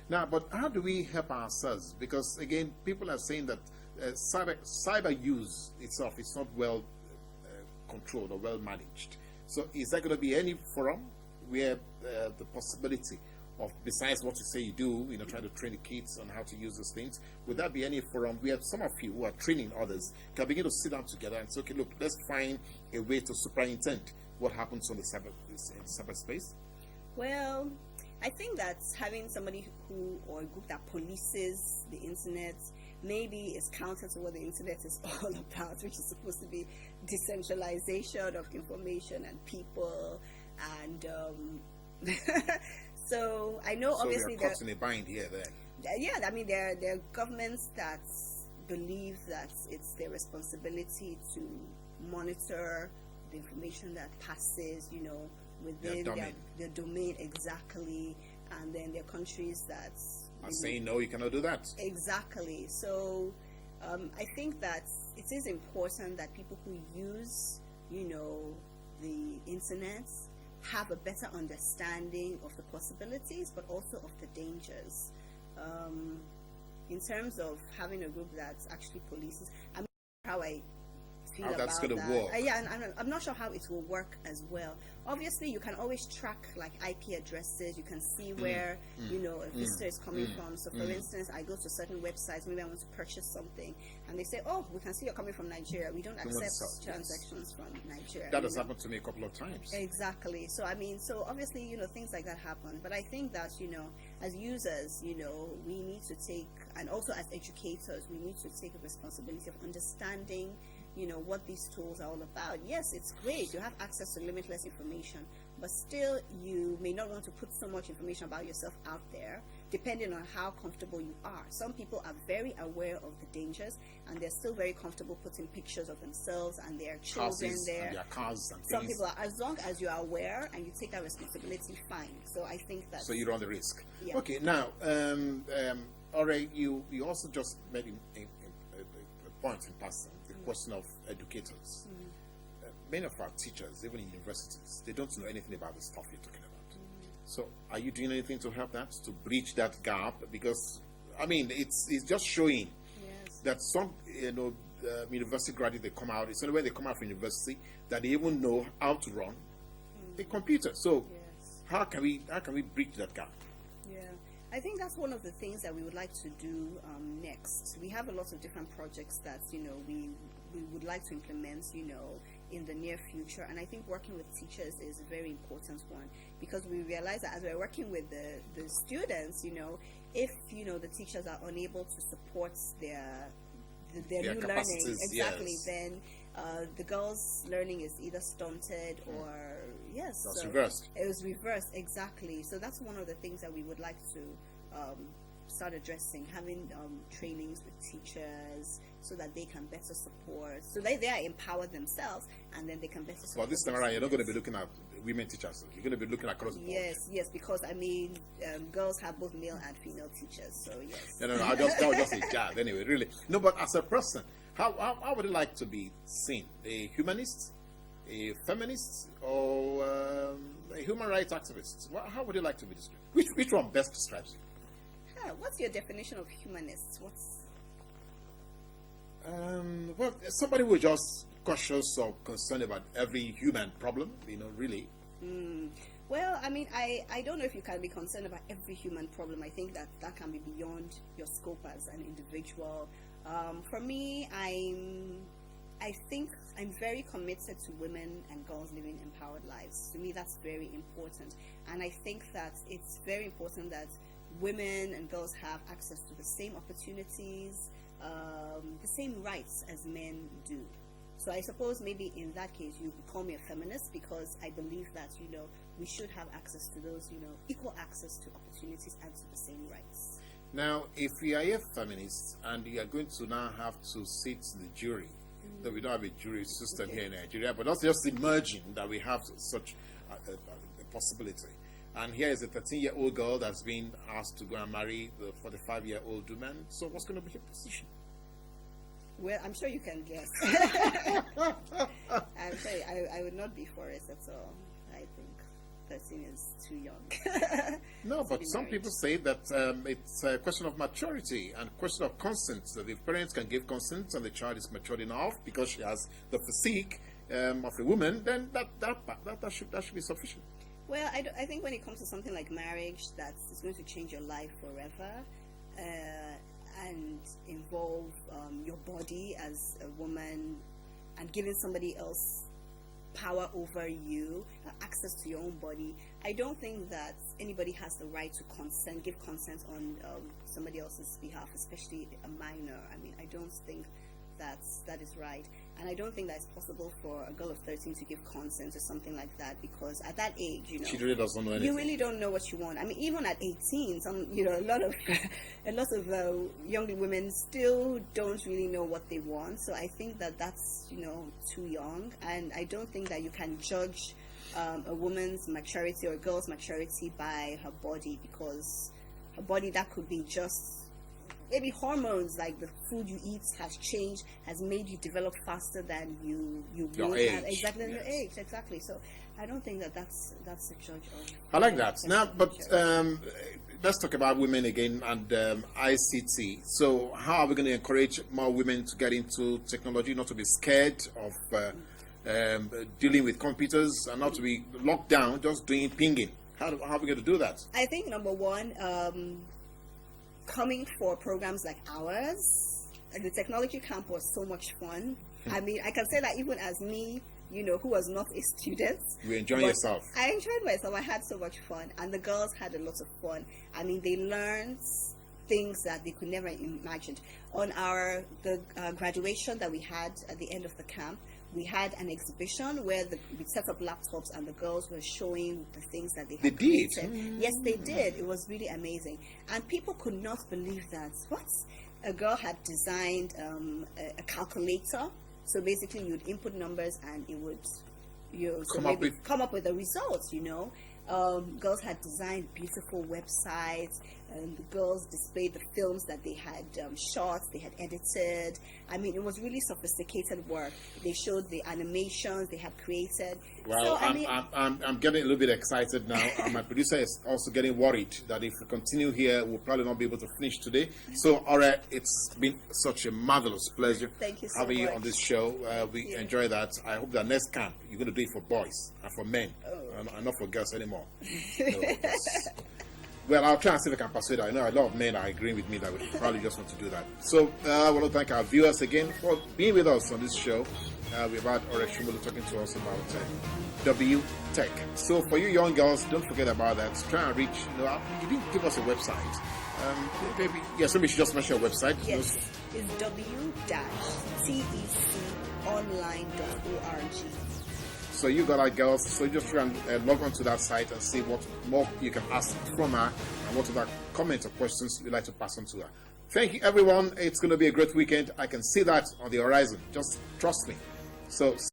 Now, but how do we help ourselves? Because again, people are saying that cyber use itself is not well controlled or well managed. So, is there going to be any forum where the possibility of, besides what you say you do, trying to train the kids on how to use those things, would that be any forum where some of you who are training others can begin to sit down together and say, okay, look, let's find a way to superintend what happens on the cyberspace? Well, I think that having somebody who, or a group that polices the internet, maybe is counter to what the internet is all about, which is supposed to be decentralization of information and people, and so I know obviously there are cuts in a bind here there. Yeah, I mean there are governments that believe that it's their responsibility to monitor the information that passes, within their domain exactly, and then there are countries that are saying no, you cannot do that. Exactly. So I think that it is important that people who use, the internet have a better understanding of the possibilities, but also of the dangers. In terms of having a group that actually polices, I'm not sure how I feel about that's going to that. work. Yeah, and I'm not sure how it will work as well. Obviously, you can always track like IP addresses. You can see where a visitor is coming from. So, for instance, I go to certain websites. Maybe I want to purchase something, and they say, "Oh, we can see you're coming from Nigeria. We don't accept transactions from Nigeria." That has happened to me a couple of times. Exactly. So, so obviously, things like that happen. But I think that as users, we need to take, and also as educators, we need to take a responsibility of understanding what these tools are all about. Yes, it's great. You have access to limitless information, but still you may not want to put so much information about yourself out there, depending on how comfortable you are. Some people are very aware of the dangers, and they're still very comfortable putting pictures of themselves and their children there. And their cars and Some things. people are, as long as you are aware and you take that responsibility, fine. So I think that. So you run the risk. Yeah. Okay, now, Ore, you also just made a point in passing, the question of educators. Many of our teachers, even in universities, they don't know anything about the stuff you're talking about. So are you doing anything to help that, to bridge that gap? Because, it's just showing that some, university graduates, they come out, it's only when they come out from university that they even know how to run a computer. So how can we bridge that gap? Yeah, I think that's one of the things that we would like to do next. We have a lot of different projects that we would like to implement in the near future, and I think working with teachers is a very important one, because we realize that as we're working with the students, if the teachers are unable to support their new learning, exactly, then the girls' learning is either stunted or reversed. It was reversed, exactly. So that's one of the things that we would like to start addressing, having trainings with teachers so that they can better support, so they are empowered themselves, and then they can better support. Well, this time around, you're not going to be looking at women teachers. You're going to be looking across the board. Yes, because girls have both male and female teachers, so yes. No, that was just a jab anyway, really. No, but as a person, how would you like to be seen? A humanist, a feminist, or a human rights activist? How would you like to be described? Which one best describes you? What's your definition of humanist? Well, somebody who is just cautious or concerned about every human problem, really. Well, I don't know if you can be concerned about every human problem. I think that can be beyond your scope as an individual. For me, I think I'm very committed to women and girls living empowered lives. To me, that's very important. And I think that it's very important that women and girls have access to the same opportunities, the same rights as men do. So I suppose maybe in that case you would call me a feminist, because I believe that we should have access to those equal access to opportunities and to the same rights. Now, if you are a feminist and you are going to now have to sit in the jury, though we don't have a jury system here in Nigeria, but that's just emerging that we have such a possibility. And here is a 13-year-old girl that's been asked to go and marry the 45-year-old woman. So what's going to be her position? Well, I'm sure you can guess. I'm sorry, I would not be for it at all, I think. 13 is too young. No, to but be some married. people say that it's a question of maturity and question of consent. That if parents can give consent and the child is matured enough because she has the physique of a woman, then that should be sufficient. Well, I think when it comes to something like marriage, it's going to change your life forever, and involve your body as a woman, and giving somebody else power over you, access to your own body. I don't think that anybody has the right to give consent on somebody else's behalf, especially a minor. I mean, I don't think that is right, and I don't think that it's possible for a girl of 13 to give consent to something like that, because at that age, She really doesn't know anything. you really don't know what you want. I mean, even at 18, a lot of young women still don't really know what they want. So I think that's too young, and I don't think that you can judge a woman's maturity or a girl's maturity by her body, because her body, that could be just maybe hormones, like the food you eat has changed, has made you develop faster than you Your would age, have. Exactly, your yes. age, exactly. So I don't think that's a judge of. I like that. Now, but let's talk about women again and ICT. So, how are we going to encourage more women to get into technology, not to be scared of dealing with computers and not to be locked down, just doing pinging? How are we going to do that? I think number one, coming for programs like ours, and the technology camp was so much fun. I mean, I can say that even as me, who was not a student. You enjoying but yourself? I enjoyed myself. I had so much fun, and the girls had a lot of fun. I mean, they learned things that they could never imagine. On the graduation that we had at the end of the camp, we had an exhibition where we set up laptops and the girls were showing the things that they had created. Yes, they did. It was really amazing. And people could not believe that. What? A girl had designed a calculator. So basically you'd input numbers and it would come up with the results, Girls had designed beautiful websites, and the girls displayed the films that they had shot, they had edited. I mean, it was really sophisticated work. They showed the animations they had created. Well, so, I'm getting a little bit excited now. And my producer is also getting worried that if we continue here, we'll probably not be able to finish today. So, all right, it's been such a marvelous pleasure Thank you so having you much. on this show. We enjoy that. I hope that next camp, you're going to do it for boys and for men, and not for girls anymore. Well, I'll try and see if I can persuade her. I know a lot of men are agreeing with me that we probably just want to do that. So I want to thank our viewers again for being with us on this show. We've had Ore Shumulu talking to us about W Tech. So for you young girls, don't forget about that. Try and reach. You didn't give us a website. Maybe we should just mention your website. Yes, it's w-tec.online.org. So you got that, girls. So you just try and log on to that site and see what more you can ask from her and what other comments or questions you'd like to pass on to her. Thank you, everyone. It's going to be a great weekend. I can see that on the horizon. Just trust me. So.